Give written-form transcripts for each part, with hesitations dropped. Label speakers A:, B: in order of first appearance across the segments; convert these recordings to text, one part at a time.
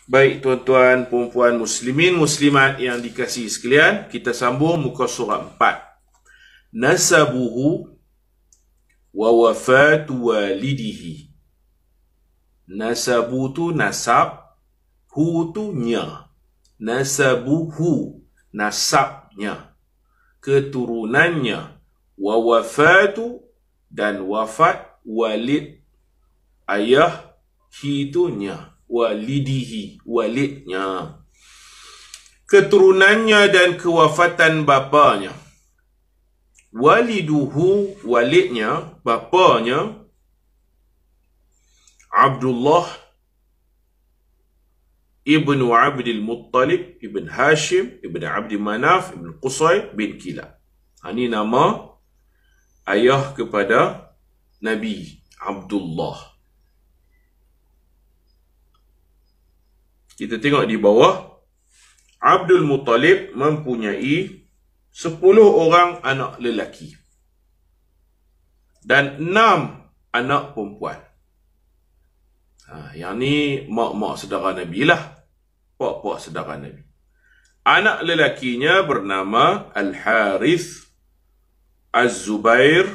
A: Baik tuan-tuan, puan-puan, muslimin, muslimat yang dikasihi sekalian, kita sambung muka surat 4. Nasabuhu wa wafatu walidihi. Nasabu tu nasab, hu tu nya. Nasabuhu, nasabnya, keturunannya. Wa wafatu, dan wafat walid, ayah, hi tu nya. Walidihi, walidnya, keturunannya dan kewafatan bapanya. Waliduhu, walidnya, bapanya, Abdullah ibnu Abdul Muttalib ibn Hashim ibn Abdi Manaf ibn Qusay bin Kilab. Ini nama ayah kepada Nabi Abdullah. Kita tengok di bawah, Abdul Muttalib mempunyai 10 orang anak lelaki dan 6 anak perempuan. Yang ni mak-mak saudara Nabi lah, pak-pak saudara Nabi. Anak lelakinya bernama Al-Harith, Az-Zubair,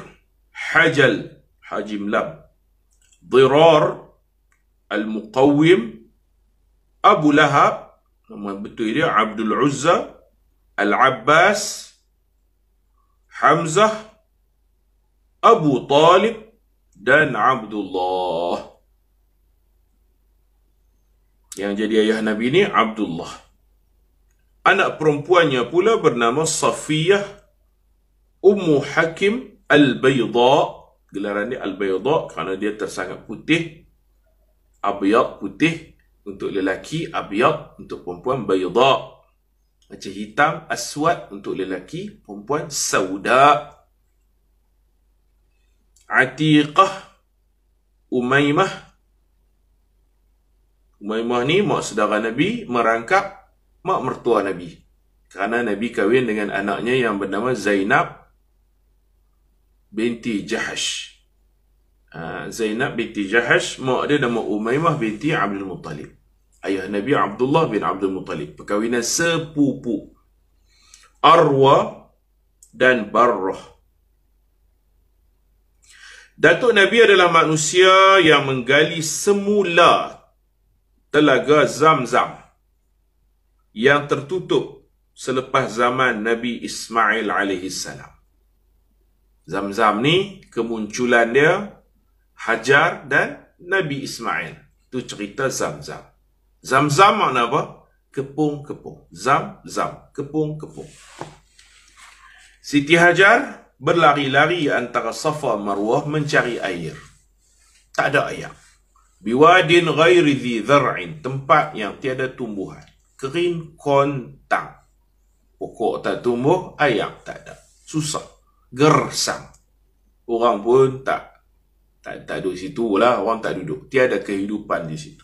A: Hajal, Hajim Lam, Dirar, Al-Muqawwim, Abu Lahab, nama betul dia Abdul Uzza, Al-Abbas, Hamzah, Abu Talib, dan Abdullah. Yang jadi ayah Nabi ni Abdullah. Anak perempuannya pula bernama Safiyah Ummu Hakim Al-Bayda. Gelaran dia Al-Bayda kerana dia tersangat putih. Abyad, putih untuk lelaki, abyad untuk perempuan, bayda macam hitam, aswad untuk lelaki, perempuan sauda. Atiqah Umaymah. Umaymah ni mak saudara Nabi merangkap mak mertua Nabi, kerana Nabi kahwin dengan anaknya yang bernama Zainab binti Jahash. Zainab binti Jahash, mak dia nama Umaymah binti Abdul Muttalib. Ayah Nabi Abdullah bin Abdul Muttalib, perkahwinan sepupu. Arwa dan Barrah. Datuk Nabi adalah manusia yang menggali semula telaga Zamzam yang tertutup selepas zaman Nabi Ismail AS. Zamzam ni kemunculan dia Hajar dan Nabi Ismail. Itu cerita Zamzam. Zamzam makna apa? Kepung-kepung. Zam-zam, kepung-kepung. Siti Hajar berlari-lari antara Safa Marwah mencari air. Tak ada air. Biwadin ghairi dhi dhar'in, tempat yang tiada tumbuhan. Kering kontang. Pokok tak tumbuh, air tak ada. Susah. Gersang. Orang pun tak duduk situ lah, orang tak duduk. Tiada kehidupan di situ.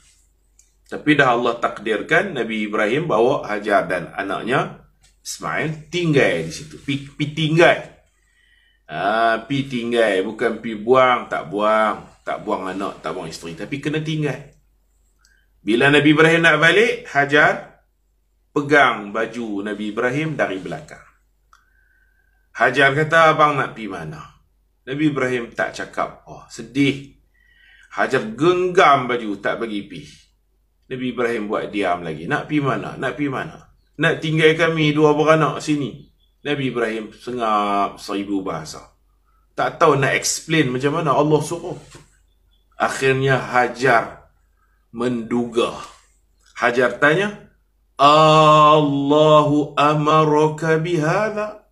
A: Tapi dah Allah takdirkan Nabi Ibrahim bawa Hajar dan anaknya Ismail tinggal di situ. Pi tinggal. Pi tinggal, bukan pi buang, tak buang. Tak buang anak, tak buang isteri, tapi kena tinggal. Bila Nabi Ibrahim nak balik, Hajar pegang baju Nabi Ibrahim dari belakang. Hajar kata, abang nak pi mana? Nabi Ibrahim tak cakap. Oh, sedih. Hajar genggam baju, tak bagi pi. Nabi Ibrahim buat diam lagi. Nak pi mana? Nak pi mana? Nak tinggal kami dua beranak sini. Nabi Ibrahim sengap 1000 bahasa. Tak tahu nak explain macam mana Allah suruh. Akhirnya Hajar menduga. Hajar tanya, Allahu amaraka bihadha?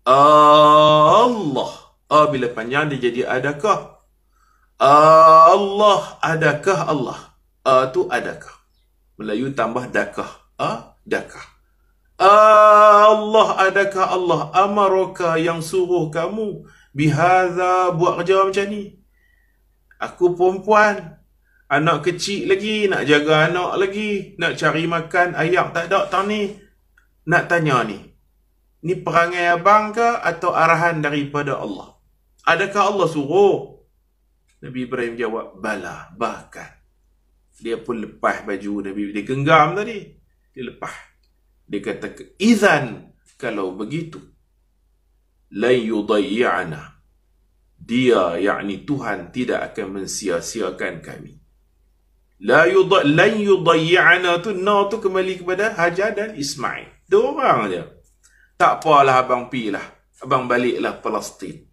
A: Allah. Bila panjang dia jadi adakah? Allah, adakah Allah? Tu adakah. Melayu tambah dakah. Dakah. Allah, adakah Allah? Amaraka, yang suruh kamu. Bihadha, buat kerja macam ni. Aku perempuan. Anak kecil lagi. Nak jaga anak lagi. Nak cari makan. Ayak tak ada tahun ni. Nak tanya ni. Ni perangai abang ke atau arahan daripada Allah? Adakah Allah suruh? Nabi Ibrahim jawab, bala, bahkan. Dia pun lepas baju Nabi. Dia genggam tadi. Dia lepas. Dia kata, "Idzan, kalau begitu, lan yudayyi'ana." Dia, yakni Tuhan, tidak akan mensia-siakan kami. Lan yudayyi'ana tu, na tu kembali kepada Hajar dan Ismail. Dua orang je. Tak apalah abang pilah. Abang baliklah Palestin.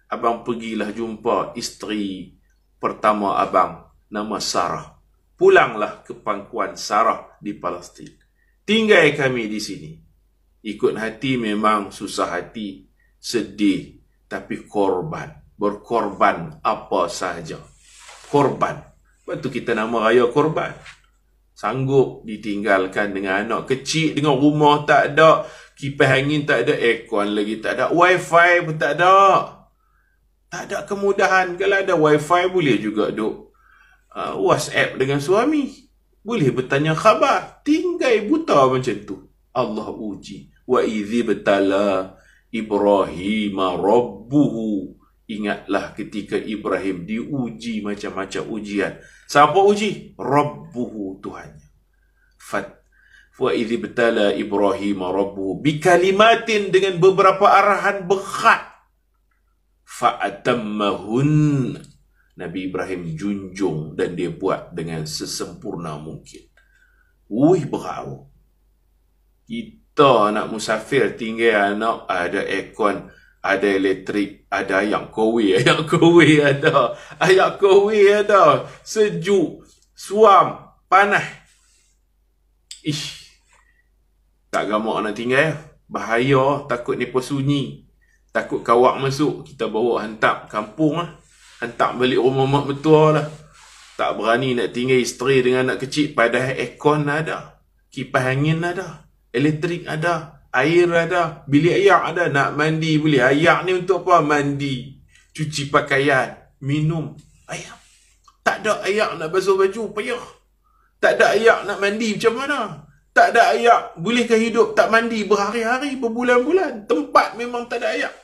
A: Abang pergilah jumpa isteri pertama abang, nama Sarah. Pulanglah ke pangkuan Sarah di Palestin. Tinggal kami di sini. Ikut hati memang susah hati, sedih, tapi korban. Berkorban apa sahaja. Korban. Lepas tu kita nama raya korban. Sanggup ditinggalkan dengan anak kecil, dengan rumah tak ada, kipas angin tak ada, aircon lagi tak ada, wifi pun tak ada. Tak ada kemudahan. Kalau ada wifi boleh juga duk WhatsApp dengan suami. Boleh bertanya khabar. Tinggal buta macam tu. Allah uji. Wa idzi betala Ibrahim rabbuhu. Ingatlah ketika Ibrahim diuji macam-macam ujian. Siapa uji? Rabbuhu, Tuhannya. Wa idzi betala Ibrahim rabbuhu bikalimatin, dengan beberapa arahan berat. Fa'atammahun. Nabi Ibrahim junjung dan dia buat dengan sesempurna mungkin. Berau. Kita nak musafir tinggal anak, ada aircon, ada elektrik, ada ayak kowe ada. Ayak kowe ada. Sejuk, suam, panas. Tak gamak nak tinggal. Bahaya, takut nipu sunyi. Takut kawak masuk, kita bawa hantar kampung lah. Hantar balik rumah mak betul lah. Tak berani nak tinggal isteri dengan anak kecil. Padahal aircon ada, kipas angin ada, elektrik ada, air ada, bilik ayak ada. Nak mandi boleh. Ayak ni untuk apa? Mandi, cuci pakaian, minum. Ayak. Tak ada ayak nak basuh baju, payah. Tak ada ayak nak mandi macam mana? Tak ada ayak, bolehkah hidup tak mandi berhari-hari, berbulan-bulan? Tempat memang tak ada ayak.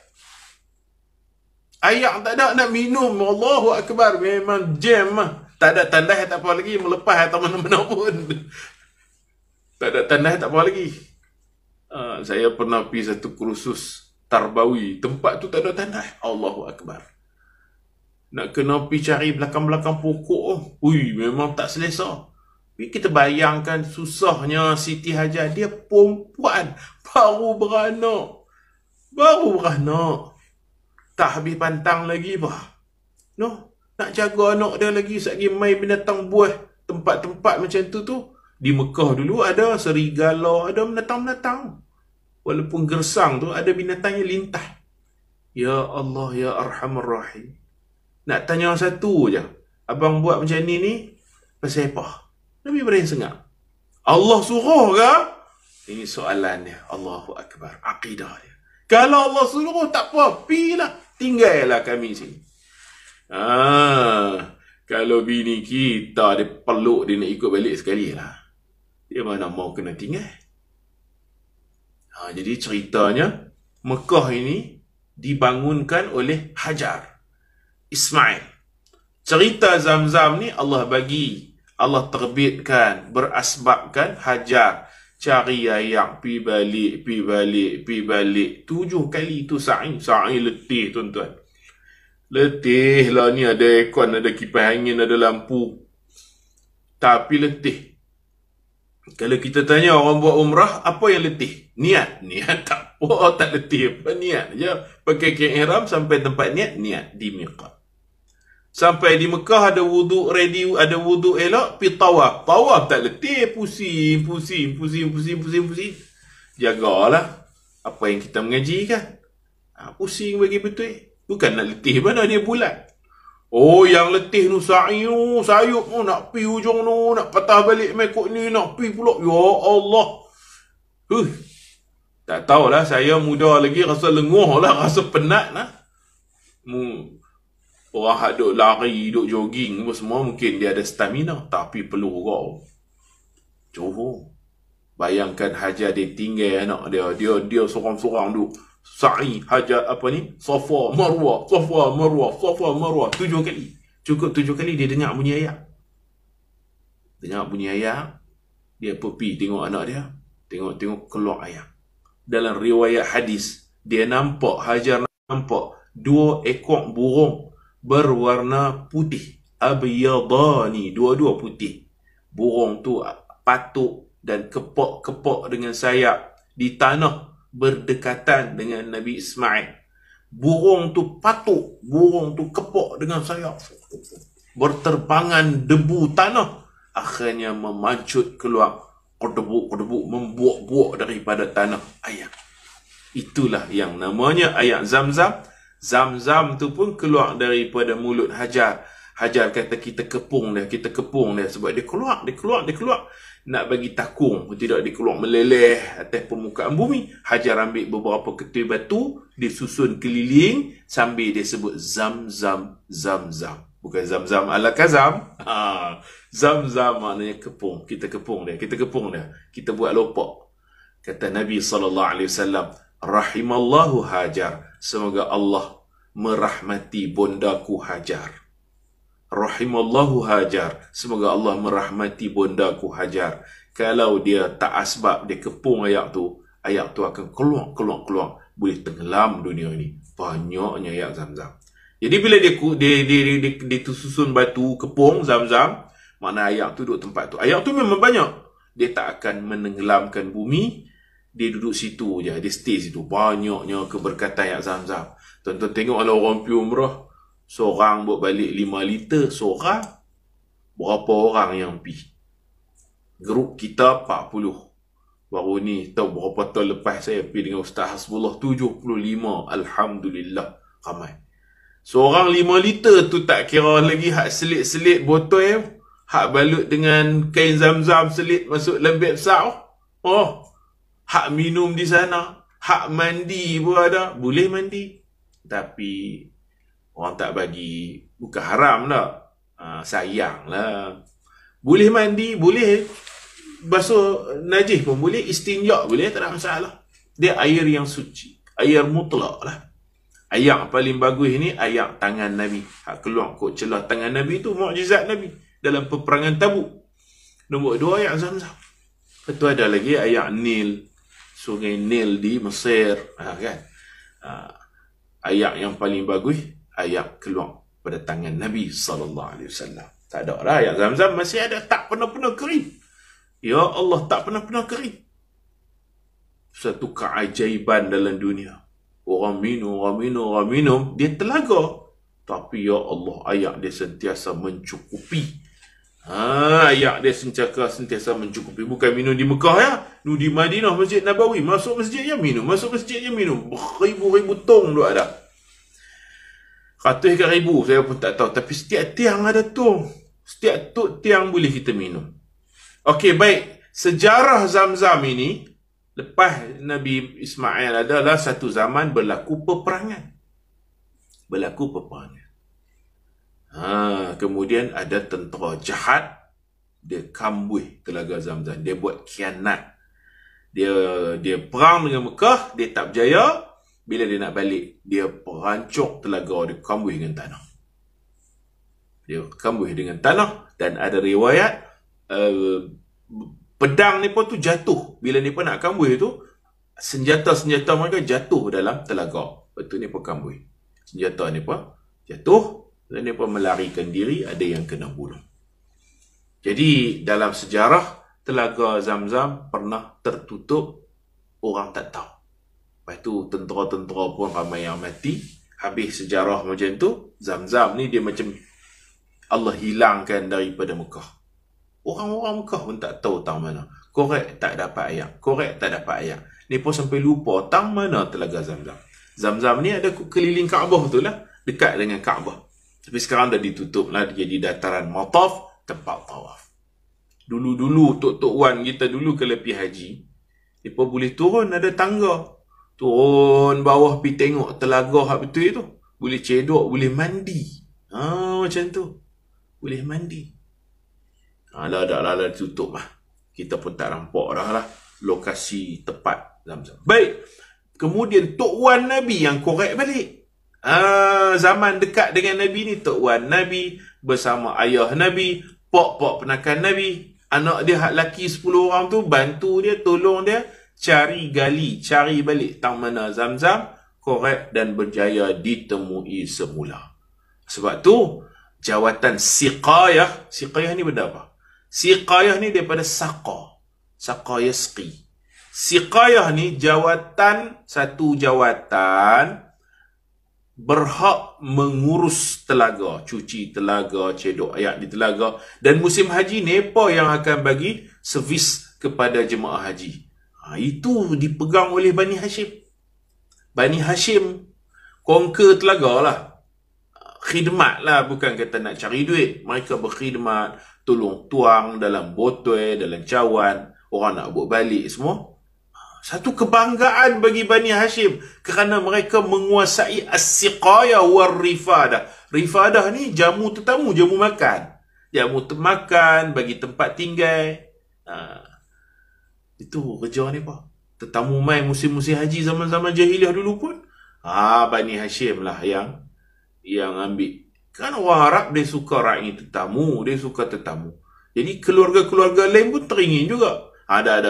A: Ayak tak ada nak minum. Allahu Akbar. Memang jam lah. Tak ada tandas tak apa lagi. Melepas atau mana-mana pun. Tak ada tandas tak apa lagi. Saya pernah pergi satu kursus tarbawi. Tempat tu tak ada tandas. Allahu Akbar. Nak kena pergi cari belakang-belakang pokok. Memang tak selesa. Kita bayangkan susahnya Siti Hajar. Dia perempuan. Baru beranak. Tak habis pantang lagi bah. Nak jaga anak dia lagi. Sekali main binatang buah. Tempat-tempat macam tu. Di Mekah dulu ada serigala. Ada binatang-binatang. Walaupun gersang tu ada binatang yang lintah. Ya Allah, ya Arhamar Rahim. Nak tanya satu je. Abang buat macam ni pasal apa? Nabi Ibrahim sengak. Allah suruh ke? Ini soalan dia. Allahu Akbar. Akidah dia. Kalau Allah suruh tak apa. Pilah. Tinggallah kami sini. Kalau bini kita dia peluk, dia nak ikut balik sekali lah. Dia mana mau kena tinggal. Jadi ceritanya Mekah ini dibangunkan oleh Hajar, Ismail. Cerita Zamzam ni Allah Allah terbitkan, berasbabkan Hajar cari ayak, pi balik. 7 kali tu sa'i letih tuan-tuan. Letih lah ni, ada aircon, ada kipas angin, ada lampu. Tapi letih. Kalau kita tanya orang buat umrah, apa yang letih? Niat tak apa, tak letih apa, niat je. Pakai kain ihram sampai tempat niat di miqat. Sampai di Mekah ada wuduk ready, ada wuduk elok, pi tawaf. Tawaf tak letih, pusing. Jagalah apa yang kita mengaji kan. Pusing bagi betul. Bukan nak letih, mana dia bulat. Yang letih nu sayup nak pi hujung nu, nak patah balik mekok ni, nak pi pula. Ya Allah. Tak tahulah, saya muda lagi, rasa lenguh lah, rasa penat lah. Orang duk lari, duk jogging semua, mungkin dia ada stamina. Tapi perlu orang. Coba bayangkan Hajar dia tinggal anak dia sorang-sorang duk sa'i Hajar Safa Marwah 7 kali. Cukup 7 kali dia dengar bunyi ayat. Dengar bunyi ayak, dia pergi tengok anak dia. Tengok keluar ayak. Dalam riwayat hadis, dia nampak, Hajar nampak 2 ekor burung berwarna putih. Abyadani, dua-dua putih. Burung tu patuk dan kepok-kepok dengan sayap di tanah berdekatan dengan Nabi Ismail. Burung tu patuk, burung tu kepok dengan sayap, berterbangan debu tanah, akhirnya memancut keluar kedebuk-kedebuk, membuak-buak daripada tanah ayak. Itulah yang namanya ayak Zamzam. Zamzam tu pun keluar daripada mulut Hajar. Hajar kata kita kepung dia sebab dia keluar. Nak bagi takung, tidak dia keluar meleleh atas permukaan bumi. Hajar ambil beberapa ketui batu, disusun keliling sambil dia sebut Zamzam. Bukan Zamzam ala Kazam. Zamzam maknanya kepung. Kita kepung dia. Kita buat lopak. Kata Nabi SAW, rahimallahu Hajar. Semoga Allah merahmati bondaku Hajar. Rahimallahu Hajar. Semoga Allah merahmati bondaku Hajar. Kalau dia tak asbab, dia kepung ayak tu akan keluar. Boleh tenggelam dunia ni. Banyaknya ayak Zamzam. Jadi bila dia susun batu, kepung Zamzam, makna ayak tu duduk tempat tu. Ayak tu memang banyak. Dia tak akan menenggelamkan bumi. Dia duduk situ je. Dia stay situ. Banyaknya keberkatan ayak Zamzam. Tuan-tuan tengok kalau orang pergi umrah, seorang buat balik 5 liter seorang. Berapa orang yang pergi? Grup kita 40. Baru ni tahu berapa tahun lepas saya pergi dengan Ustaz Hasbullah 75. Alhamdulillah ramai. Seorang 5 liter tu tak kira lagi hak selit-selit botol, hak balut dengan kain Zamzam selit masuk dalam beg besar. Hak minum di sana, hak mandi pun ada. Boleh mandi. Tapi orang tak bagi. Bukan haram tak. Sayang lah. Boleh mandi, boleh basuh najis pun boleh, istinja boleh, tak ada masalah. Dia air yang suci, air mutlak lah. Ayak paling bagus ni ayak tangan Nabi. Hak keluar kot celah tangan Nabi tu mukjizat Nabi dalam peperangan Tabuk. Nombor 2 ayak Zamzam. Lepas ada lagi ayak Nil, sungai Nil di Mesir, kan. Ayak yang paling bagus ayak keluar pada tangan Nabi SAW. Tak ada lah ayak Zamzam masih ada, tak pernah kering. Ya Allah, tak pernah kering. Satu keajaiban dalam dunia. Orang minum, dia telaga. Tapi ya Allah, ayak dia sentiasa mencukupi. Ayak dia sentiasa mencukupi. Bukan minum di Mekah ya. Minum di Madinah, Masjid Nabawi. Masuk masjidnya minum, Beribu-ribu tong tu ada. Ratus ke ribu, saya pun tak tahu. Tapi setiap tiang ada tong. Setiap tiang boleh kita minum. Okey, baik. Sejarah Zamzam ini, lepas Nabi Ismail adalah satu zaman berlaku peperangan. Kemudian ada tentera jahat. Dia kambuh Telaga Zamzam. Dia buat khianat. Dia perang dengan Mekah. Dia tak berjaya. Bila dia nak balik, dia perancuk telaga. Dia kambuh dengan tanah. Dan ada riwayat pedang ni pun tu jatuh. Bila ni pun nak kambuh tu, senjata-senjata mereka jatuh dalam telaga. Betul ni pun kambuh. Senjata ni pun jatuh. Dan ni pun melarikan diri. Ada yang kena bunuh. Jadi dalam sejarah, Telaga Zamzam pernah tertutup. Orang tak tahu. Lepas tu tentera-tentera pun ramai yang mati. Habis sejarah macam tu, Zamzam ni dia macam Allah hilangkan daripada Mekah. Orang-orang Mekah pun tak tahu tang mana. Korek tak dapat ayak. Ni pun sampai lupa tang mana Telaga Zamzam. Zamzam ni ada keliling Kaabah tu lah. Dekat dengan Kaabah. Tapi sekarang dah ditutup lah. Jadi dataran Mataf, tempat tawaf. Dulu-dulu Tok Wan kita dulu kalau pergi haji, mereka boleh turun, ada tangga. Turun bawah pergi tengok telaga hak betul itu. Boleh cedok, boleh mandi. Macam tu. Boleh mandi. Dah tutup lah. Kita pun tak nampak dah lah lokasi tepat Zamzam. Baik. Kemudian Tok Wan Nabi yang korek balik. Zaman dekat dengan Nabi ni, Tok Wan Nabi bersama ayah Nabi Pok penakan Nabi, anak dia hak laki 10 orang tu bantu dia, tolong dia cari gali, cari balik tang mana Zamzam, korek dan berjaya ditemui semula. Sebab tu jawatan siqayah ni benda apa? Siqayah ni daripada saqa yasqi. Siqayah ni satu jawatan berhak mengurus telaga, cuci telaga, cedok air di telaga. Dan musim haji Nepal yang akan bagi servis kepada jemaah haji. Itu dipegang oleh Bani Hashim. Bani Hashim conquer telaga lah. Khidmat lah, bukan kata nak cari duit. Mereka berkhidmat, tolong tuang dalam botol, dalam cawan. Orang nak buat balik semua. Satu kebanggaan bagi Bani Hashim kerana mereka menguasai as-siqayah war-rifadah. Rifadah ni jamu tetamu, jamu makan. Jamu makan, bagi tempat tinggal. Itu kerja ni pak. Tetamu mai musim-musim haji zaman-zaman jahiliah dulu pun. Bani Hashim lah yang ambil. Kan orang Arab dia suka rai tetamu, dia suka tetamu. Jadi keluarga-keluarga lain pun teringin juga. Ada.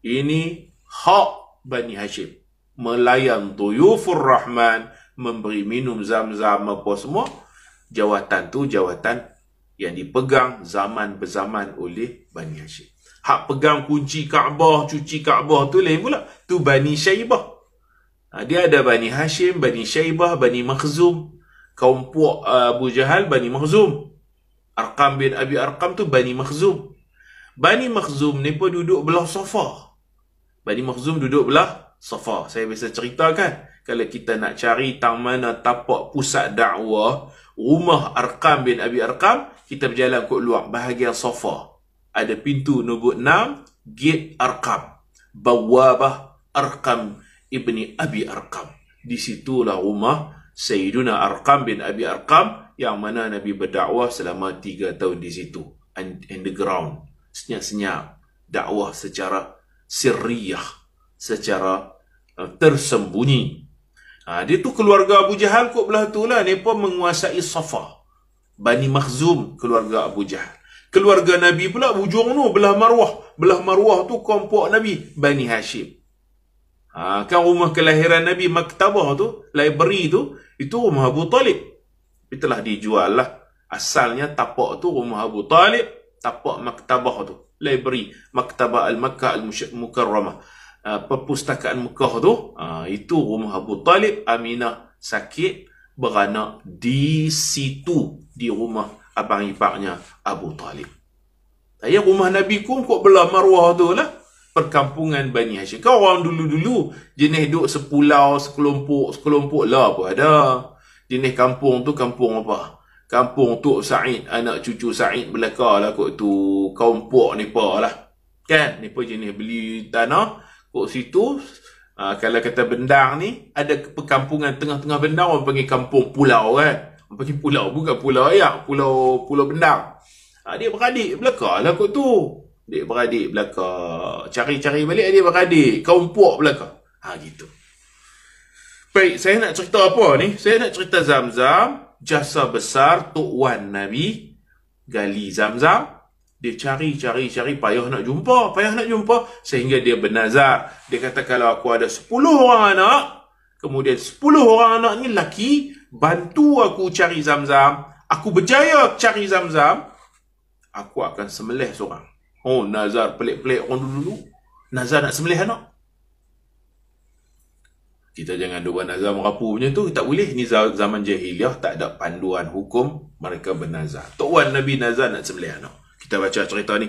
A: Ini hak Bani Hashim melayan tuyufur rahman, memberi minum Zamzam apa semua. Jawatan tu jawatan yang dipegang zaman berzaman oleh Bani Hashim. Hak pegang kunci Kaabah, cuci Kaabah tu lain pula, tu Bani Syaibah. Dia ada Bani Hashim, Bani Syaibah, Bani Makhzum. Kaum puak Abu Jahal, Bani Makhzum. Arqam bin Abi Arqam tu Bani Makhzum. Bani Makhzum ni pun duduk belah Safa. Bani Makhzum duduk belah Safa. Saya biasa ceritakan, kalau kita nak cari tang mana tapak pusat dakwah rumah Arqam bin Abi Arqam, kita berjalan kot luar bahagian Safa. Ada pintu nombor 6, gate Arqam, Bawabah Arqam ibni Abi Arqam. Di situlah rumah Sayyiduna Arqam bin Abi Arqam, yang mana Nabi berdakwah selama 3 tahun di situ. Underground, senyap-senyap, dakwah secara sirriyah, secara tersembunyi. Dia tu keluarga Abu Jahal kot belah tu lah. Mereka menguasai Safa. Bani Makhzum keluarga Abu Jahal. Keluarga Nabi pula ujung tu belah Marwah. Belah Marwah tu kelompok Nabi, Bani Hashim. Kan rumah kelahiran Nabi, maktabah tu, library tu, itu rumah Abu Talib. Itulah dijual lah. Asalnya tapak tu rumah Abu Talib, tapak maktabah tu, library, Maktabah Al-Makkah Al-Mukarramah, perpustakaan Mekah tu, itu rumah Abu Talib. Aminah sakit beranak di situ, di rumah abang iparnya Abu Talib. Saya rumah Nabi kum kok belah Marwah tu lah, perkampungan Bani Hashim. Kau orang dulu-dulu jenis duduk sepulau, sekelompok lah pun ada. Jenis kampung tu kampung apa? Kampung Tok Said, anak cucu Said belakang lah kot tu. Kaum puak Nepal lah. Kan? Nepal jenis beli tanah kot situ. Kalau kata Bendang ni, ada perkampungan tengah-tengah Bendang, orang panggil kampung pulau kan. Orang panggil pulau, bukan pulau ayak, pulau Bendang. Dia beradik belakang lah kot tu. Dia beradik belakang. Cari-cari balik dia beradik. Kaum puak belakang. Gitu. Baik, saya nak cerita apa ni? Saya nak cerita Zamzam. Jasa besar Tok Wan Nabi gali Zamzam. Dia cari, payah nak jumpa, sehingga dia bernazar. Dia kata, kalau aku ada 10 orang anak, kemudian 10 orang anak ni laki, bantu aku cari Zamzam, aku berjaya cari Zamzam, aku akan sembelih seorang. Nazar pelik-pelik orang dulu. Nazar nak sembelih anak. Kita jangan buat nazar merapu punya tu, tak boleh. Ni zaman jahiliah, tak ada panduan hukum, mereka bernazar. Tok Wan Nabi nazar nak sembelih anak. Kita baca cerita ni.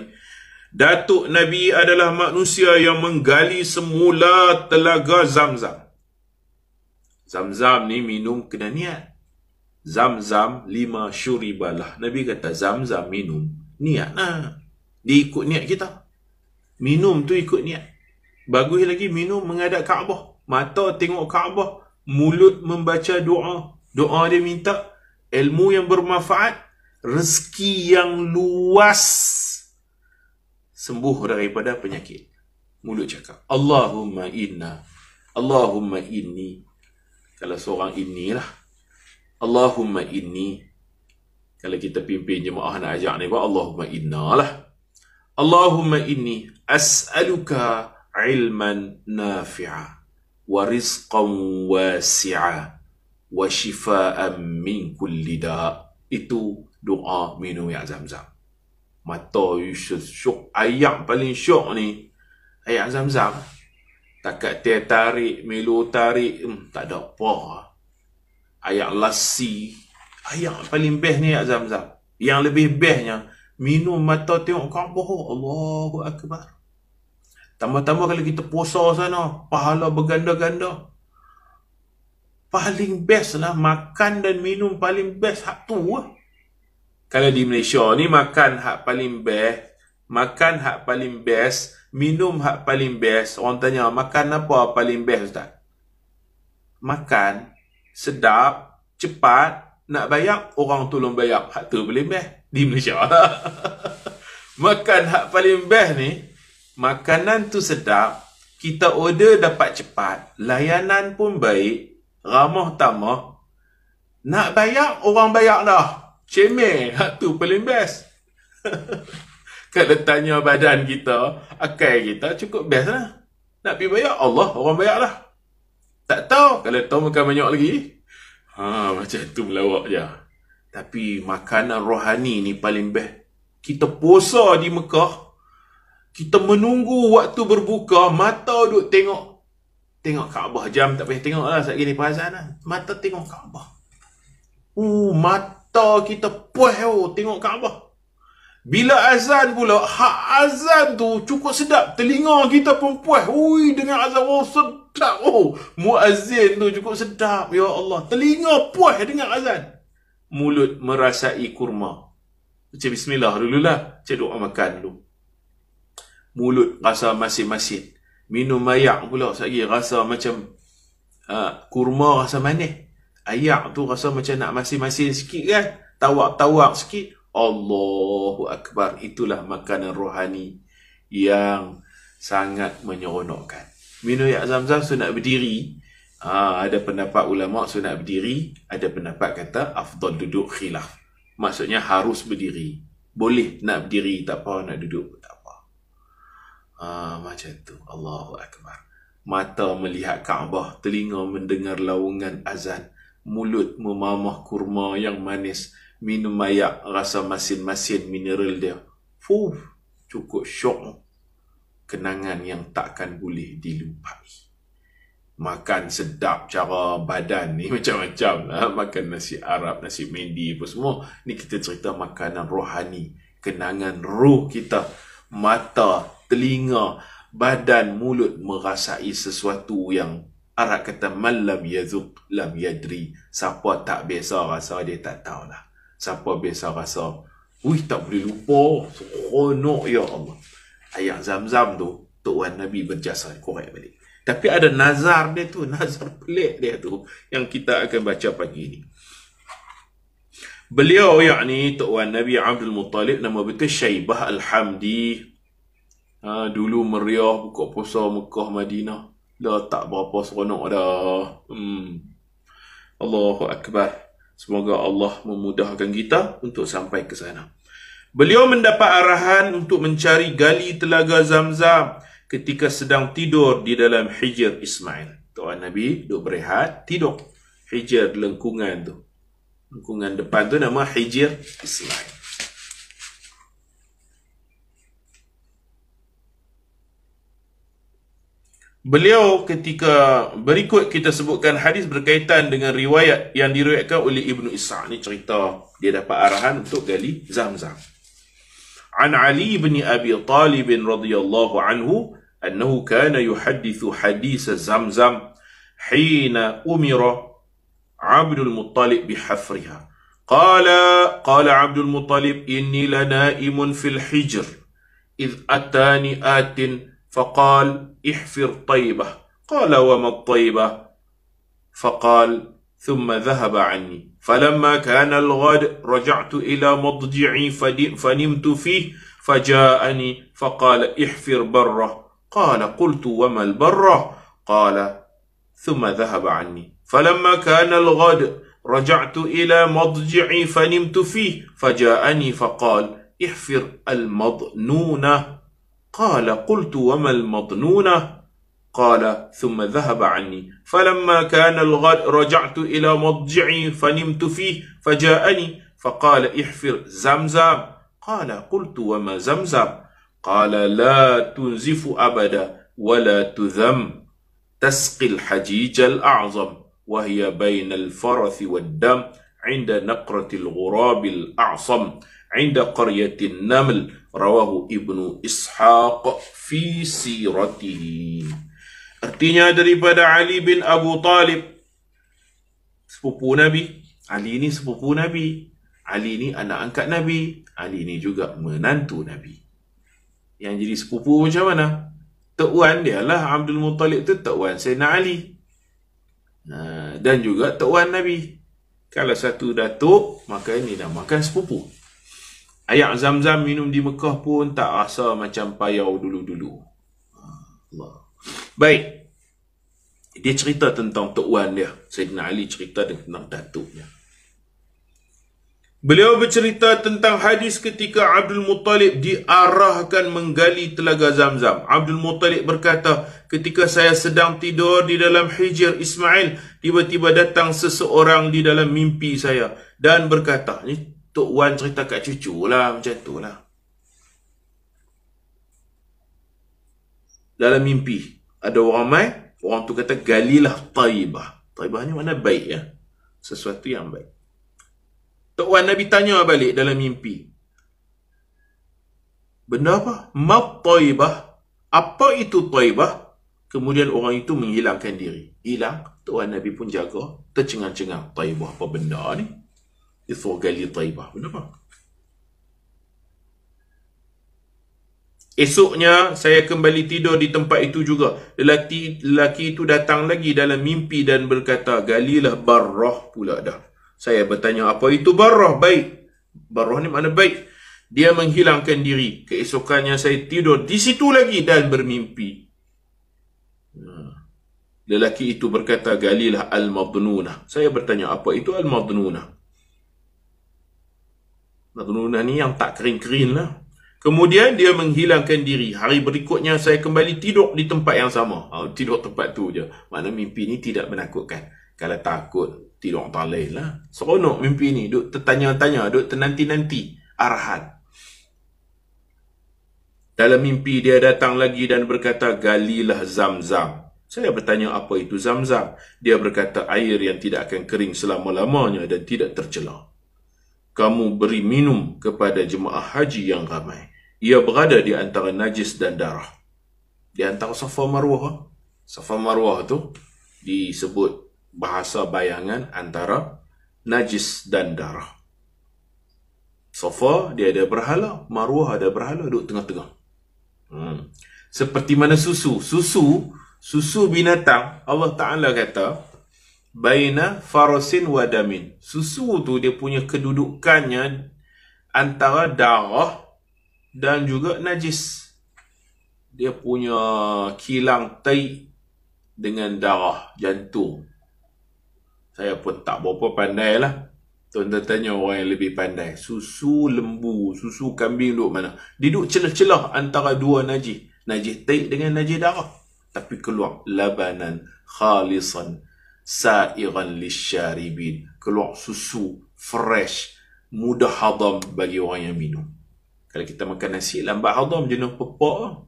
A: Datuk Nabi adalah manusia yang menggali semula telaga Zamzam. Zamzam ni minum kena niat. Zamzam 5 syuribalah. Nabi kata Zamzam minum, niat lah. Dia ikut niat kita. Minum tu ikut niat. Bagus lagi minum menghadap Kaabah. Mata tengok Kaabah, mulut membaca doa. Doa dia minta ilmu yang bermanfaat, rezeki yang luas, sembuh daripada penyakit. Mulut cakap Allahumma inna, Allahumma inni. Kalau seorang inni lah, Allahumma inni Kalau kita pimpin jemaah nak ajak ni, Allahumma inna lah. Allahumma inni as'aluka ilman nafi'a wa rizqan wasi'a wa shifaan min kulli da'. Itu doa minum air Zam-Zam. Mata syok. Ayat paling syok ni ayat Zam-Zam. Takat dia tarik, melu tarik, tak ada apa. Ayat lasi, ayat paling best ni ayat Zam-Zam. Yang lebih bestnya, minum mata tengok Kaabah. Allahu Akbar. Tambah-tambah kalau kita puasa sana, pahala berganda-ganda. Paling best lah, makan dan minum paling best hak tu lah. Kalau di Malaysia ni makan hak paling best, makan hak paling best, minum hak paling best. Orang tanya, makan apa paling best Ustaz? Makan sedap, cepat, nak bayar, orang tolong bayar. Hak tu paling best di Malaysia. Makan hak paling best ni, makanan tu sedap, kita order dapat cepat, layanan pun baik, ramah tamah, nak bayar, orang bayar dah. Cemeh, hak tu paling best. Kalau tanya badan kita, akal kita, cukup best lah. Nak pergi bayar, Allah, orang bayar lah. Tak tahu, kalau tahu makan banyak lagi. Macam tu melawak je. Tapi makanan rohani ni paling best. Kita puasa di Mekah, kita menunggu waktu berbuka, mata duk tengok Kaabah. Jam tak payah tengok lah, saat gini perasanan. Mata tengok Kaabah. Mata kita puas tengok Kaabah. Bila azan pula, hak azan tu cukup sedap. Telinga kita pun puas. Ui, dengan azan, sedap. Muazzin tu cukup sedap. Ya Allah, telinga puas dengan azan. Mulut merasai kurma. Baca bismillah dululah. Baca doa makan dulu. Mulut rasa masin-masin. Minum ayak pula. Lagi rasa macam kurma rasa manis. Ayak tu rasa macam nak masin-masin sikit kan. Tawak-tawak sikit. Allahu Akbar. Itulah makanan rohani yang sangat menyeronokkan. Minum air Zam-Zam sunat berdiri. Ada pendapat ulama sunat berdiri, ada pendapat kata afdal duduk, khilaf. Maksudnya harus berdiri. Boleh nak berdiri tak apa, nak duduk tak apa. Macam tu. Allahu Akbar. Mata melihat Kaabah, telinga mendengar laungan azan, mulut memamah kurma yang manis, minum ayak rasa masin-masin mineral dia. Cukup syok. Kenangan yang takkan boleh dilupai. Makan sedap cara badan ni macam-macam lah. Makan nasi Arab, nasi Mendi apa semua. Ni kita cerita makanan rohani. Kenangan roh kita. Mata, telinga, badan, mulut merasai sesuatu yang Arab kata man lam yazuk lam yadri. Siapa tak biasa rasa, dia tak tahulah. Siapa biasa rasa, tak boleh lupa. Seronok ya Allah. Ayat Zam-Zam tu, Tok Wan Nabi berjasa korek balik. Tapi ada nazar dia tu, nazar pelik dia tu, yang kita akan baca pagi ni. Beliau yakni Tok Wan Nabi Abdul Muttalib, nama betul Syaibah Al-Hamdi. Dulu meriah buka puasa Mekah Madinah. Dah tak berapa seronok dah. Allahu Akbar. Semoga Allah memudahkan kita untuk sampai ke sana. Beliau mendapat arahan untuk mencari gali telaga Zam-Zam ketika sedang tidur di dalam hijr Ismail. Tuan Nabi duduk berehat, tidur. Hijr lengkungan tu. Lengkungan depan tu nama hijr Ismail. Beliau ketika berikut kita sebutkan hadis berkaitan dengan riwayat yang diriwayatkan oleh Ibnu Ishaq. Ni cerita dia dapat arahan untuk gali Zam-Zam. An Ali bin Abi Talib radhiyallahu anhu annahu kana yuhaddithu hadis Zam-Zam hina umira Abdul Muttalib bihafriha. Qala Abdul Muttalib inni lanaimun fil hijr idh atani atin فقال احفر طيبة. قال وما الطيبة؟ فقال ثم ذهب عني. فلما كان الغد رجعت إلى مضجعي فنمت فيه فجاءني فقال احفر بره. قال قلت وما البره؟ قال ثم ذهب عني. فلما كان الغد رجعت إلى مضجعي فنمت فيه فجاءني فقال احفر المضنونة. قال قلت وما المضنونة؟ قال ثم ذهب عني. فلما كان الغد رجعت إلى مضجعي فنمت فيه فجاءني فقال احفر زمزم. قال قلت وما زمزم؟ قال لا تنزف أبدا ولا تذم، تسقي الحجيج الأعظم وهي بين الفرث والدم عند نقرة الغراب الأعصم عند قرية النمل. رواه Ibnu Ishaq fi siratihi. Artinya daripada Ali bin Abu Talib, sepupu Nabi. Ali ni sepupu Nabi. Ali ni anak angkat Nabi. Ali ni juga menantu Nabi. Yang jadi sepupu macam mana? Tok Wan dia lah. Abdul Muttalib tu Tok Wan Sayyidina Ali. Dan juga Tok Wan Nabi. Kalau satu datuk, maka ini namakan sepupu. Air Zam-Zam minum di Mekah pun tak rasa macam payau dulu-dulu. Allah. Baik. Dia cerita tentang Tok Wan dia. Sayyidina Ali cerita tentang datuknya. Beliau bercerita tentang hadis ketika Abdul Muttalib diarahkan menggali telaga Zam-Zam. Abdul Muttalib berkata, ketika saya sedang tidur di dalam hijr Ismail, tiba-tiba datang seseorang di dalam mimpi saya dan berkata, ni Tok Wan cerita kat cucu lah, macam tu lah. Dalam mimpi, ada orang mai, orang tu kata, galilah Taibah. Taibah ni mana baik ya? Sesuatu yang baik. Tok Wan Nabi tanya balik dalam mimpi. Benda apa? Ma Taibah. Apa itu Taibah? Kemudian orang itu menghilangkan diri. Hilang. Tok Wan Nabi pun jaga. Tercengang-cengang. Taibah apa benda ni? Dia suruh gali Taibah. Benda apa? Esoknya saya kembali tidur di tempat itu juga. Lelaki itu datang lagi dalam mimpi dan berkata, galilah Barrah pula dah. Saya bertanya, apa itu Barrah? Baik. Barrah ni mana baik? Dia menghilangkan diri. Keesokannya saya tidur di situ lagi dan bermimpi. Lelaki itu berkata, galilah Al-Madnunah. Saya bertanya, apa itu Al-Madnunah? Madnunah ni yang tak kering-kering lah. Kemudian dia menghilangkan diri. Hari berikutnya saya kembali tidur di tempat yang sama. Tidur tempat tu je. Mana mimpi ni tidak menakutkan. Kalau takut, tidur tak lain lah. Seronok mimpi ni. Duk tertanya-tanya, duk ternanti-nanti arahan. Dalam mimpi dia datang lagi dan berkata, galilah Zam-Zam. Saya bertanya, apa itu Zam-Zam? Dia berkata, air yang tidak akan kering selama-lamanya dan tidak tercela. Kamu beri minum kepada jemaah haji yang ramai. Ia berada di antara najis dan darah. Di antara Safa Marwah. Safa Marwah tu disebut bahasa bayangan antara najis dan darah. Safa dia ada berhala, Marwah ada berhala, duduk tengah-tengah. Seperti mana susu. Susu binatang, Allah Ta'ala kata, baina farasin wa damin. Susu tu dia punya kedudukannya antara darah dan juga najis. Dia punya kilang tai dengan darah jantung. Saya pun tak berapa pandai lah. Tuan-tuan tanya orang yang lebih pandai. Susu lembu, susu kambing duduk mana? Dia duduk celah-celah antara dua najis. Najis tai dengan najis darah. Tapi keluar labanan khalisan sa'iran lisyaribin. Keluar susu fresh, mudah hadam bagi orang yang minum. Kalau kita makan nasi lambat hadam, jenuh pepak.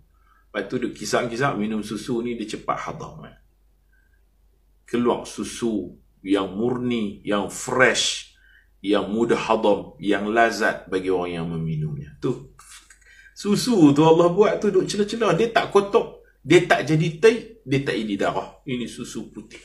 A: Lepas tu duk kisah-kisah minum susu ni dia cepat hadam. Keluar susu yang murni, yang fresh, yang mudah hadam, yang lazat bagi orang yang meminumnya. Tu susu tu Allah buat tu duk celah-celah. Dia tak kotor, dia tak jadi tai, dia tak jadi darah. Ini susu putih.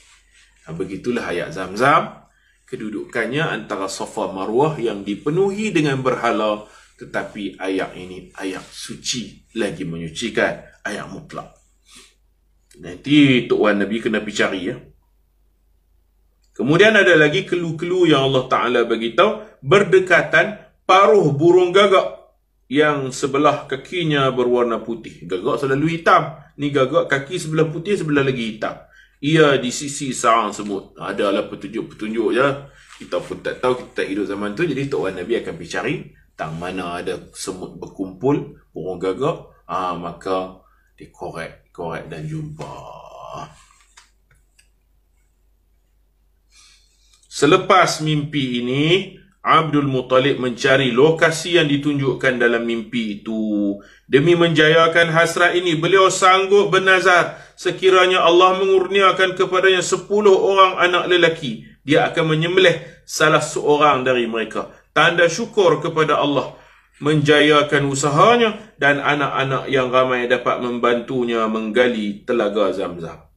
A: Begitulah ayat Zam-Zam. Kedudukannya antara Safa Marwah yang dipenuhi dengan berhala. Tetapi ayat ini ayat suci, lagi menyucikan, ayat mutlak. Nanti Tok Wan Nabi kena pergi cari ya. Kemudian ada lagi kelu-kelu yang Allah Ta'ala beritahu. Berdekatan paruh burung gagak yang sebelah kakinya berwarna putih. Gagak selalu hitam. Ni gagak kaki sebelah putih, sebelah lagi hitam. Ia di sisi sarang semut. Adalah petunjuk-petunjuk je. Kita pun tak tahu, kita tak hidup zaman tu. Jadi Tok Wan Nabi akan pergi cari tang mana ada semut berkumpul, burung gagak, maka dikorek dan jumpa. Selepas mimpi ini, Abdul Muttalib mencari lokasi yang ditunjukkan dalam mimpi itu. Demi menjayakan hasrat ini, beliau sanggup bernazar, sekiranya Allah mengurniakan kepadanya 10 orang anak lelaki, dia akan menyembelih salah seorang dari mereka. Tanda syukur kepada Allah menjayakan usahanya, dan anak-anak yang ramai dapat membantunya menggali telaga Zamzam.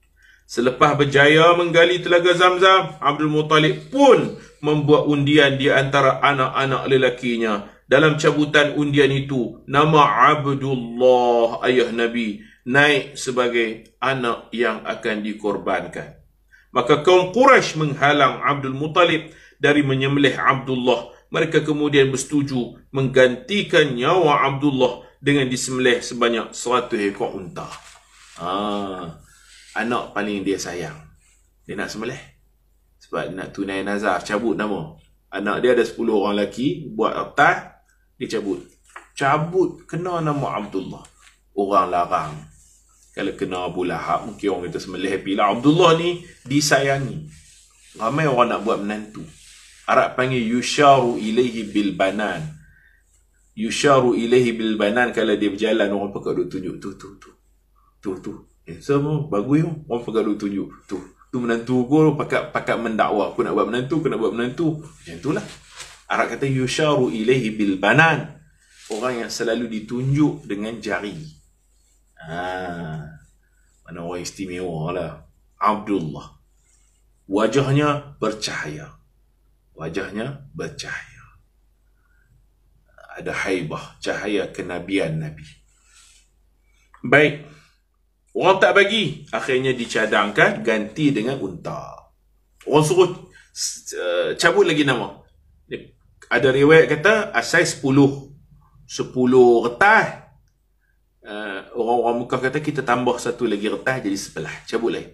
A: Selepas berjaya menggali telaga Zamzam, Abdul Muttalib pun membuat undian di antara anak-anak lelakinya. Dalam cabutan undian itu, nama Abdullah, ayah Nabi, naik sebagai anak yang akan dikorbankan. Maka kaum Quraisy menghalang Abdul Muttalib dari menyembelih Abdullah. Mereka kemudian bersetuju menggantikan nyawa Abdullah dengan disembelih sebanyak 100 ekor unta. Anak paling dia sayang, dia nak sembelih sebab nak tunai nazar, cabut nama. Anak dia ada 10 orang lelaki, buat atas, dia cabut kena nama Abdullah. Orang larang. Kalau kena Abu Lahab, mungkin orang kata sembelih happy lah. Abdullah ni disayangi, ramai orang nak buat menantu. Arab panggil yusharu ilaihi bil banan. Yusharu ilaihi bil banan, kalau dia berjalan orang pakai duk tunjuk tu. Semua bagus tu. Orang pakai duk tunjuk tu menantu aku, pakai mendakwa aku nak buat menantu. Macam itulah. Arab kata yusharu ilaihi bil banan. Orang yang selalu ditunjuk dengan jari. Mana orang istimewa lah. Abdullah. Wajahnya bercahaya. Ada haibah, cahaya kenabian Nabi. Baik. Orang tak bagi, akhirnya dicadangkan ganti dengan unta. Orang suruh cabut lagi nama. Ada riwayat kata asal 10 retas. Orang-orang Mekah kata kita tambah satu lagi retas jadi 11. Cabut lagi.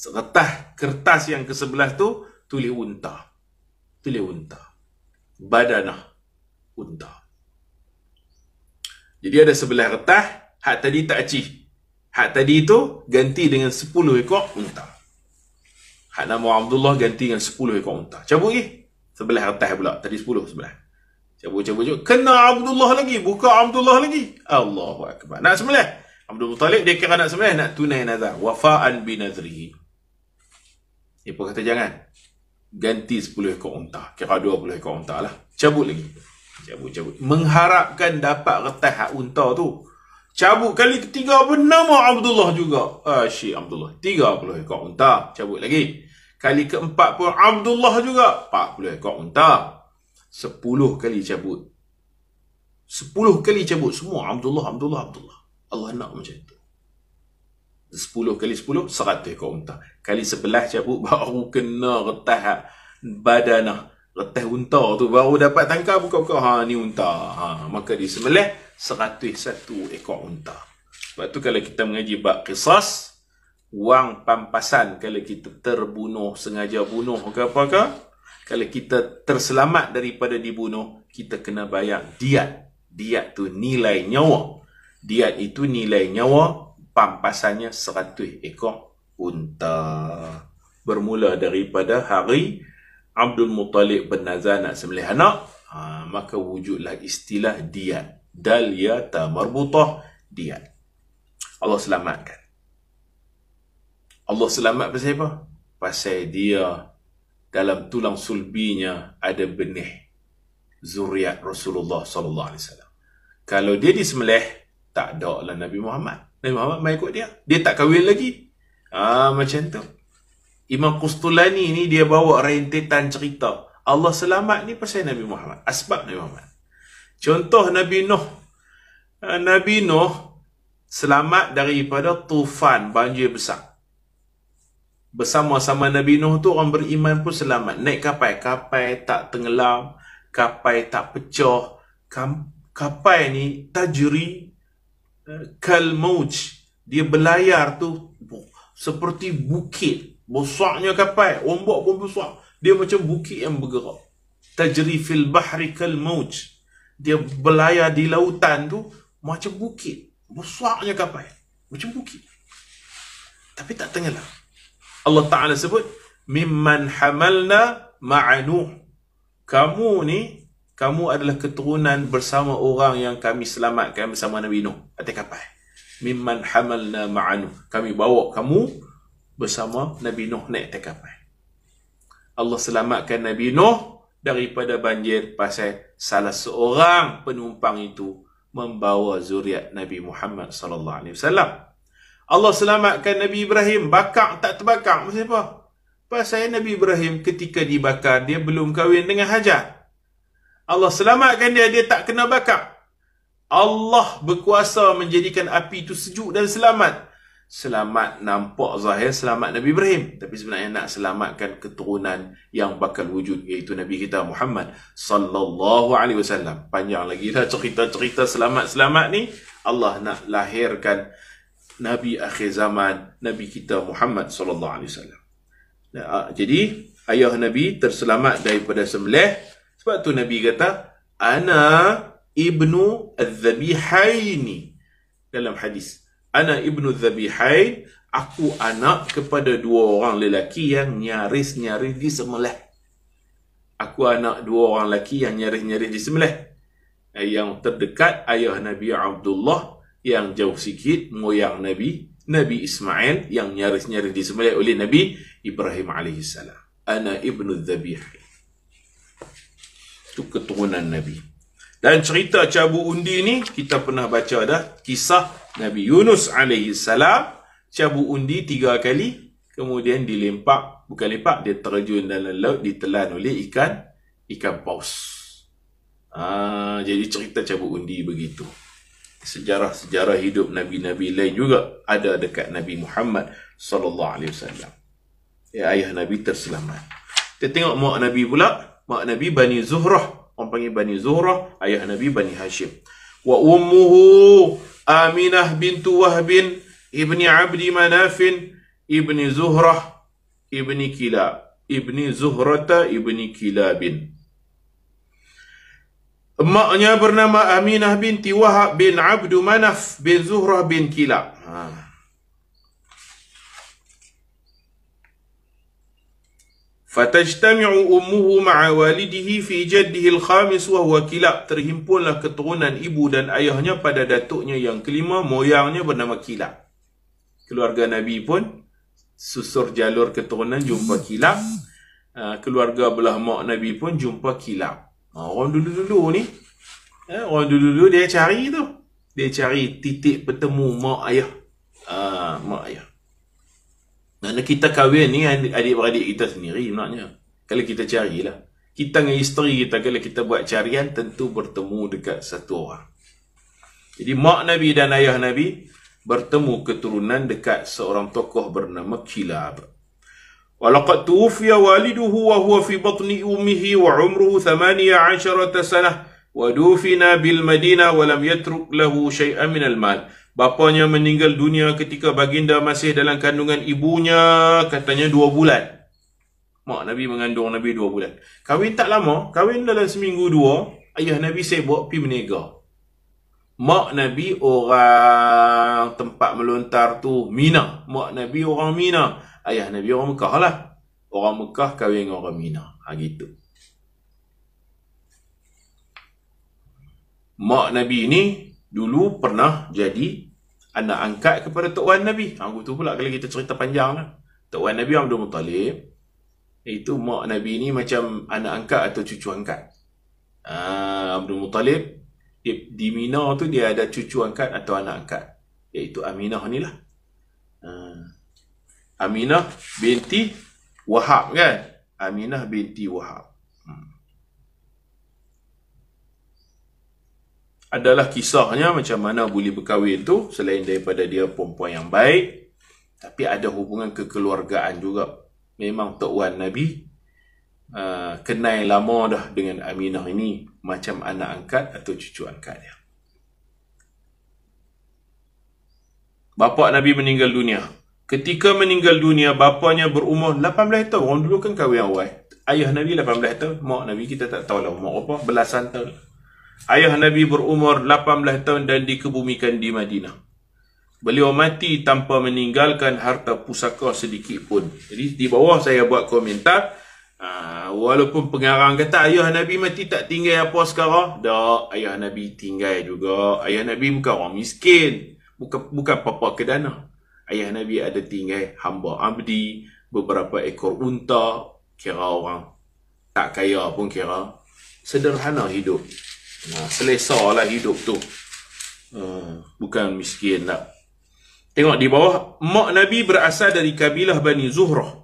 A: Retas kertas yang ke-11 tu tulis unta. Badanah unta. Jadi ada 11 retas. Hak tadi tak acih. Hak tadi tu ganti dengan 10 ekor unta. Hak nama Abdullah ganti dengan 10 ekor unta. Cabut lagi. 11 retas pula. Tadi 10, 11. Cabut. Kena Abdullah lagi. Buka Abdullah lagi. Allahu Akbar. Nak sembelih. Abdul Muttalib dia kira nak sembelih, nak tunai nazar. Wafa'an binazrihi. Dia pun kata jangan. Ganti 10 ekor unta. Kira 20 ekor unta lah. Cabut lagi. Cabut. Mengharapkan dapat retas hak unta tu. Cabut kali ketiga pun nama Abdullah juga. Syekh Abdullah. 30 ekor unta. Cabut lagi. Kali keempat pun Abdullah juga. 40 ekor unta. 10 kali cabut. 10 kali cabut. Semua Abdullah. Allah nak macam tu. 10 kali 10, 100 ekor unta. Kali 11 cabut, baru kena retas badanah. Retas unta tu. Baru dapat tangkap, buka-buka. Ni unta. Maka disembelih 101 ekor unta. Sebab tu kalau kita mengaji bab qisas, wang pampasan kalau kita terbunuh, sengaja bunuh ke apakah, kalau kita terselamat daripada dibunuh, kita kena bayar diat. Diat tu nilai nyawa. Diat itu nilai nyawa, pampasannya 100 ekor unta. Bermula daripada hari Abdul Muttalib bernazar nak sembelih anak, maka wujudlah istilah diat. Daliyata marbutah, diat. Allah selamatkan. Allah selamat pasal apa? Pasal dia dalam tulang sulbinya ada benih zuriat Rasulullah sallallahu alaihi wasallam. Kalau dia disembelih, tak ada lah Nabi Muhammad. Nabi Muhammad mai ikut dia. Dia tak kahwin lagi. Macam tu. Imam Qustulani ni dia bawa rentetan cerita. Allah selamat ni pasal Nabi Muhammad. Asbab Nabi Muhammad. Contoh Nabi Nuh. Nabi Nuh selamat daripada tufan, banjir besar. Bersama-sama Nabi Nuh tu orang beriman pun selamat. Naik kapal. Kapal tak tenggelam. Kapal tak pecah. Kapal ni tajri kal mauj. Dia berlayar tu seperti bukit. Besarnya kapal, ombak pun besar. Dia macam bukit yang bergerak. Tajri fil bahri kal mauj. Dia berlayar di lautan tu macam bukit. Besarnya kapal, macam bukit. Tapi tak tenggelam. Allah Ta'ala sebut, mimman hamalna ma'anuh. Kamu adalah keturunan bersama orang yang kami selamatkan bersama Nabi Nuh atas kapal. Mimman hamalna ma'anuh. Kami bawa kamu bersama Nabi Nuh naik atas kapal. Allah selamatkan Nabi Nuh daripada banjir pasal salah seorang penumpang itu membawa zuriat Nabi Muhammad sallallahu alaihi wasallam. Allah selamatkan Nabi Ibrahim, bakar tak terbakar. Maksud apa? Pasal Nabi Ibrahim ketika dibakar, dia belum kahwin dengan Hajar. Allah selamatkan dia, dia tak kena bakar. Allah berkuasa menjadikan api itu sejuk dan selamat. Selamat nampak zahir selamat Nabi Ibrahim, tapi sebenarnya nak selamatkan keturunan yang bakal wujud, iaitu Nabi kita Muhammad sallallahu alaihi wasallam. Panjang lagi dah cerita-cerita selamat-selamat ni. Allah nak lahirkan Nabi akhir zaman, Nabi kita Muhammad sallallahu alaihi wasallam. Jadi ayah Nabi terselamat daripada sembelih. Sebab tu Nabi kata, ana ibnu az-zabihaini dalam hadis. Ana ibnu az-zabihain, aku anak kepada dua orang lelaki yang nyaris-nyaris disembelih. Aku anak dua orang lelaki yang nyaris-nyaris disembelih. Yang terdekat ayah Nabi Abdullah, yang jauh sikit moyang Nabi Ismail yang nyaris-nyaris disembelih oleh Nabi Ibrahim alaihissalam. Ana ibnu az-zabihain. Itu keturunan Nabi. Dan cerita cabu undi ni kita pernah baca dah, kisah Nabi Yunus alaihissalam cabu undi 3 kali, kemudian dilempak, bukan lempak, dia terjun dalam laut, ditelan oleh ikan paus. Jadi cerita cabu undi begitu. Sejarah-sejarah hidup Nabi-Nabi lain juga ada dekat Nabi Muhammad sallallahu alaihi wasallam. Ayah Nabi terselamat. Kita tengok mak Nabi pula. Mak Nabi Bani Zuhrah. Orang panggil Bani Zuhrah. Ayah Nabi Bani Hashim. Wa ummuhu Aminah bintu Wahbin ibni Abdi Manafin ibni Zuhrah ibni Kilab ibni Zuhrata ibni Kilabin. Emaknya bernama Aminah binti Wahab bin Abdu Manaf bin Zuhrah bin Kilab. Fatajtami'u ummuhu ma'a walidihi fi jaddihi al-khamis wa huwa Kilab. Terhimpunlah keturunan ibu dan ayahnya pada datuknya yang kelima, moyangnya bernama Kilab. Keluarga Nabi pun susur jalur keturunan jumpa Kilab. Keluarga belah mak Nabi pun jumpa Kilab. Orang dulu-dulu ni, orang dulu-dulu dia cari tu. Dia cari titik bertemu mak ayah. Mak ayah. Kerana kita kahwin ni adik-beradik kita sendiri maknanya. Kalau kita carilah. Kita dengan isteri kita, kalau kita buat carian, tentu bertemu dekat satu orang. Jadi mak Nabi dan ayah Nabi bertemu keturunan dekat seorang tokoh bernama Kilab. Walaqad tuwfiya waliduhu wa huwa fi batni ummihi wa umruhu 18 sanah wa dufina bil Madinah wa lam yatruk lahu syai'an min al mal. Bapanya meninggal dunia ketika baginda masih dalam kandungan ibunya, katanya 2 bulan. Mak Nabi mengandung Nabi 2 bulan. Kahwin tak lama, kahwin dalam seminggu 2, ayah Nabi sibuk pergi berniaga. Mak Nabi orang tempat melontar tu Mina. Mak Nabi orang Mina. Ayah Nabi orang Mekah lah. Orang Mekah kahwin dengan orang Mina. Gitu. Mak Nabi ni dulu pernah jadi anak angkat kepada Tok Wan Nabi. Itu pula kalau kita cerita panjang lah. Tok Wan Nabi Abdul Muttalib. Itu mak Nabi ni macam anak angkat atau cucu angkat. Abdul Muttalib di Mina tu dia ada cucu angkat atau anak angkat. Iaitu Aminah ni lah. Aminah binti Wahab kan? Aminah binti Wahab. Adalah kisahnya macam mana boleh berkahwin tu, selain daripada dia perempuan yang baik, tapi ada hubungan kekeluargaan juga. Memang Tok Wan Nabi kenal lama dah dengan Aminah ini, macam anak angkat atau cucu angkat dia. Bapa Nabi meninggal dunia. Ketika meninggal dunia, bapanya berumur 18 tahun. Orang dulu kan kahwin awal. Ayah Nabi 18 tahun, mak Nabi kita tak tahu lah umur apa, belasan tahun. Ayah Nabi berumur 18 tahun dan dikebumikan di Madinah. Beliau mati tanpa meninggalkan harta pusaka sedikit pun. Jadi di bawah saya buat komentar, walaupun pengarang kata ayah Nabi mati tak tinggal apa sekarang, tak, ayah Nabi tinggal juga. Ayah Nabi bukan orang miskin, bukan papa kedana. Ayah Nabi ada tinggal hamba abdi, beberapa ekor unta, kira orang tak kaya pun kira sederhana hidup. Selesa lah hidup tu, bukan miskin tak. Tengok di bawah, mak Nabi berasal dari kabilah Bani Zuhrah.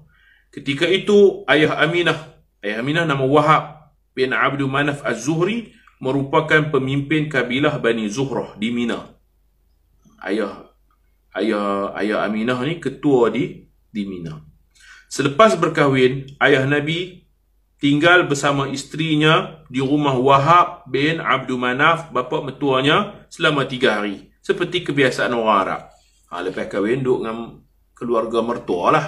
A: Ketika itu ayah Aminah nama Wahab bin Abdul Manaf Az-Zuhri, merupakan pemimpin kabilah Bani Zuhrah di Mina. Ayah Aminah ni ketua di Mina. Selepas berkahwin, ayah Nabi tinggal bersama isterinya di rumah Wahab bin Abdul Manaf, bapa mertuanya, selama 3 hari. Seperti kebiasaan orang Arab. Lepas kahwin, duduk dengan keluarga mertua lah.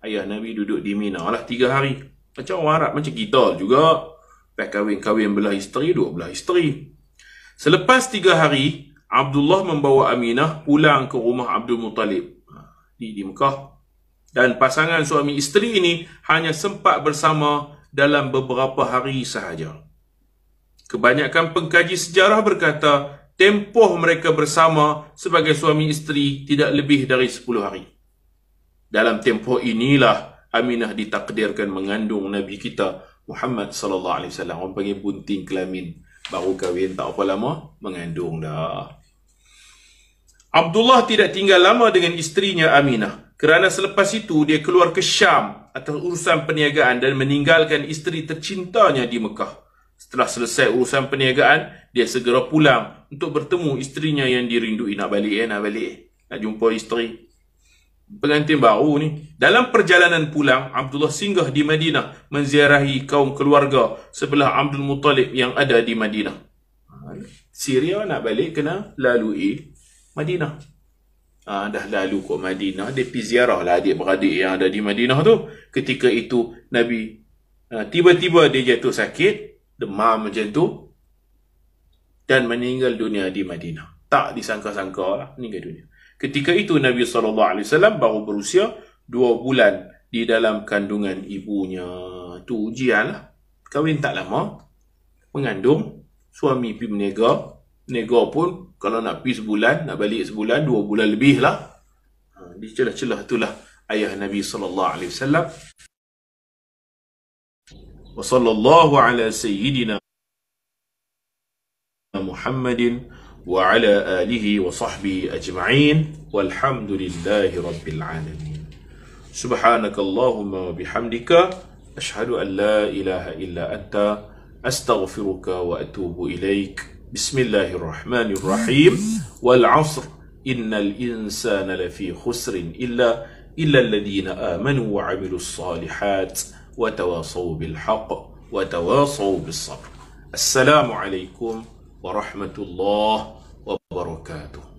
A: Ayah Nabi duduk di Mina lah 3 hari. Macam orang Arab, macam kita juga. Lepas kahwin belah isteri, duduk belah isteri. Selepas 3 hari, Abdullah membawa Aminah pulang ke rumah Abdul Muttalib di Mekah. Dan pasangan suami isteri ini hanya sempat bersama dalam beberapa hari sahaja. Kebanyakan pengkaji sejarah berkata, tempoh mereka bersama sebagai suami isteri tidak lebih dari 10 hari. Dalam tempoh inilah Aminah ditakdirkan mengandung Nabi kita Muhammad sallallahu alaihi wasallam. Orang panggil bunting kelamin. Baru kahwin tak apa lama, mengandung dah. Abdullah tidak tinggal lama dengan isterinya Aminah, kerana selepas itu dia keluar ke Syam atas urusan perniagaan dan meninggalkan isteri tercintanya di Mekah. Setelah selesai urusan perniagaan, dia segera pulang untuk bertemu isterinya yang dirindui. Nak balik. Nak jumpa isteri. Pengantin baru ni. Dalam perjalanan pulang, Abdullah singgah di Madinah menziarahi kaum keluarga sebelah Abdul Muttalib yang ada di Madinah. Syria nak balik kena lalui Madinah. Dah lalu ke Madinah, dia pergi ziarah lah adik-beradik yang ada di Madinah tu. Ketika itu Nabi tiba-tiba dia jatuh sakit, demam macam tu, dan meninggal dunia di Madinah. Tak disangka-sangka lah meninggal dunia. Ketika itu Nabi SAW baru berusia 2 bulan di dalam kandungan ibunya. Tu ujian lah. Kahwin tak lama, mengandung, suami pergi berniaga. Nego pun kalau nak pergi sebulan, nak balik sebulan, 2 bulan lebih lah. Di celah-celah itulah ayah Nabi SAW. Wa sallallahu ala sayyidina Muhammadin wa ala alihi wa sahbihi ajma'in, walhamdulillahi rabbil alamin. Subhanakallahumma wa bihamdika, ashhadu an la ilaha illa anta, astaghfiruka wa atubu ilaik. Bismillahirrahmanirrahim. Wal 'asr innal insana lafi khusrin illa alladhina amanu wa 'amilus salihat wa tawasaw bil haqq wa tawasaw bis sabr. Assalamu alaikum warahmatullahi wabarakatuh.